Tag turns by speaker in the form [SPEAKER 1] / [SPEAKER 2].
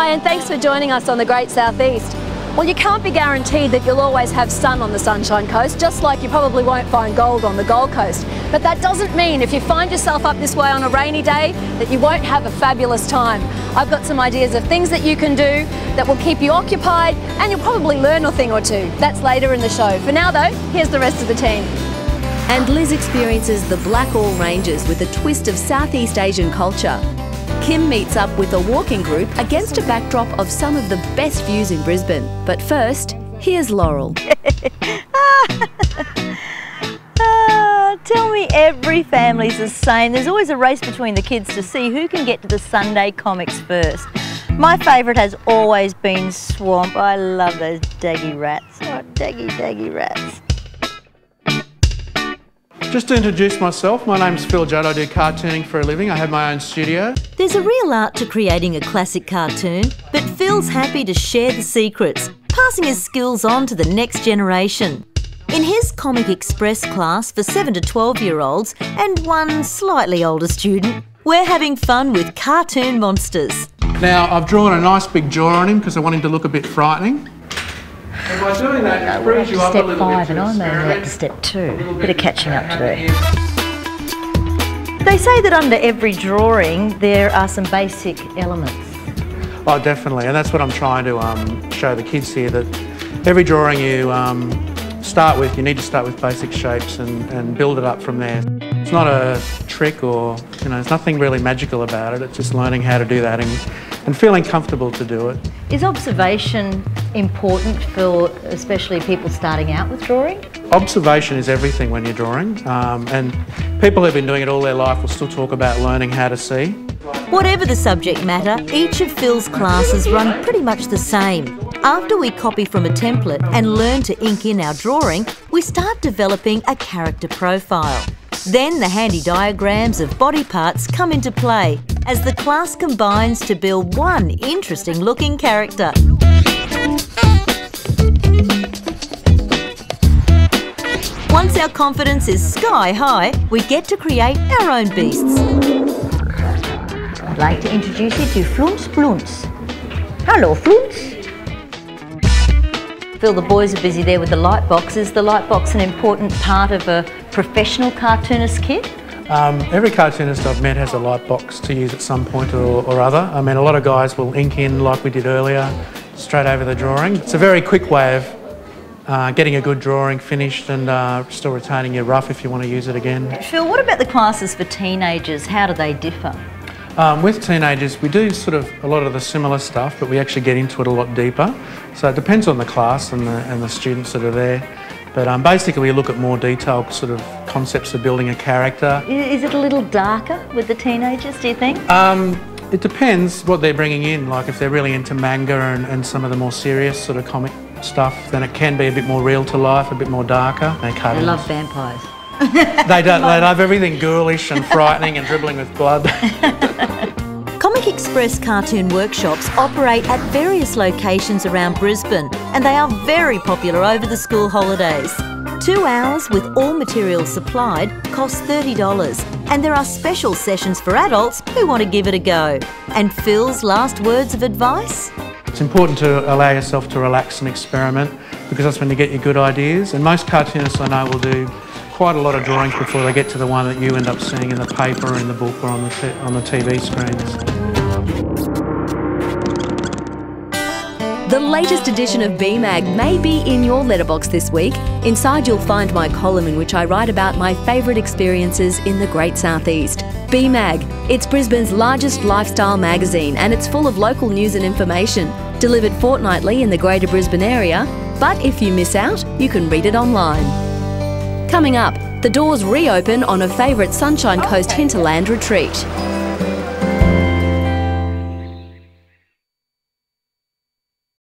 [SPEAKER 1] Hi, and thanks for joining us on the Great South East. Well, you can't be guaranteed that you'll always have sun on the Sunshine Coast, just like you probably won't find gold on the Gold Coast. But that doesn't mean if you find yourself up this way on a rainy day that you won't have a fabulous time. I've got some ideas of things that you can do that will keep you occupied, and you'll probably learn a thing or two. That's later in the show. For now though, here's the rest of the team.
[SPEAKER 2] And Liz experiences the Blackall Ranges with a twist of Southeast Asian culture. Kim meets up with a walking group against a backdrop of some of the best views in Brisbane. But first, here's Laurel.
[SPEAKER 3] Tell me every family's the same. There's always a race between the kids to see who can get to the Sunday comics first. My favourite has always been Swamp. I love those daggy rats. Oh, daggy rats.
[SPEAKER 4] Just to introduce myself, my name's Phil Judd. I do cartooning for a living. I have my own studio.
[SPEAKER 3] There's a real art to creating a classic cartoon, but Phil's happy to share the secrets, passing his skills on to the next generation. In his Comic Express class for 7 to 12-year-olds and one slightly older student, we're having fun with cartoon monsters.
[SPEAKER 4] Now, I've drawn a nice big jaw on him because I want him to look a bit frightening. And by doing that, it frees you up a little bit.
[SPEAKER 3] Step 5 and I'm only up to step 2. Bit of catching up to do. They say that under every drawing there are some basic elements.
[SPEAKER 4] Oh, definitely, and that's what I'm trying to show the kids here, that every drawing you start with, you need to start with basic shapes and build it up from there. It's not a trick or, there's nothing really magical about it. It's just learning how to do that and feeling comfortable to do it.
[SPEAKER 3] Is observation important for especially people starting out with drawing?
[SPEAKER 4] Observation is everything when you're drawing, and people who've been doing it all their life will still talk about learning how to see.
[SPEAKER 3] Whatever the subject matter, each of Phil's classes run pretty much the same. After we copy from a template and learn to ink in our drawing, we start developing a character profile. Then the handy diagrams of body parts come into play as the class combines to build one interesting looking character. Once our confidence is sky high, we get to create our own beasts. I'd like to introduce you to Flounce Blounce. Hello, Flounce. Phil, the boys are busy there with the light box. Is the light box an important part of a professional cartoonist kit?
[SPEAKER 4] Every cartoonist I've met has a light box to use at some point or other. I mean, a lot of guys will ink in, like we did earlier, straight over the drawing. It's a very quick way of getting a good drawing finished and still retaining your rough if you want to use it again.
[SPEAKER 3] Phil, what about the classes for teenagers? How do they differ?
[SPEAKER 4] With teenagers, we do sort of a lot of the similar stuff, but we actually get into it a lot deeper. So it depends on the class and the students that are there. But basically, we look at more detailed sort of concepts of building a character.
[SPEAKER 3] Is it a little darker with the teenagers, do you think?
[SPEAKER 4] It depends what they're bringing in. Like if they're really into manga and some of the more serious sort of comic stuff, then it can be a bit more real to life, a bit more darker.
[SPEAKER 3] They love vampires.
[SPEAKER 4] They don't. They love everything ghoulish and frightening and dribbling with blood.
[SPEAKER 3] Comic Express cartoon workshops operate at various locations around Brisbane, and they are very popular over the school holidays. 2 hours with all materials supplied costs $30, and there are special sessions for adults who want to give it a go. And Phil's last words of advice?
[SPEAKER 4] It's important to allow yourself to relax and experiment, because that's when you get your good ideas. And most cartoonists I know will do quite a lot of drawings before they get to the one that you end up seeing in the paper, in the book or on the TV screens.
[SPEAKER 2] The latest edition of BMag may be in your letterbox this week. Inside you'll find my column in which I write about my favourite experiences in the Great South East. BMag, it's Brisbane's largest lifestyle magazine and it's full of local news and information, delivered fortnightly in the Greater Brisbane area, but if you miss out, you can read it online. Coming up, the doors reopen on a favourite Sunshine Coast hinterland retreat.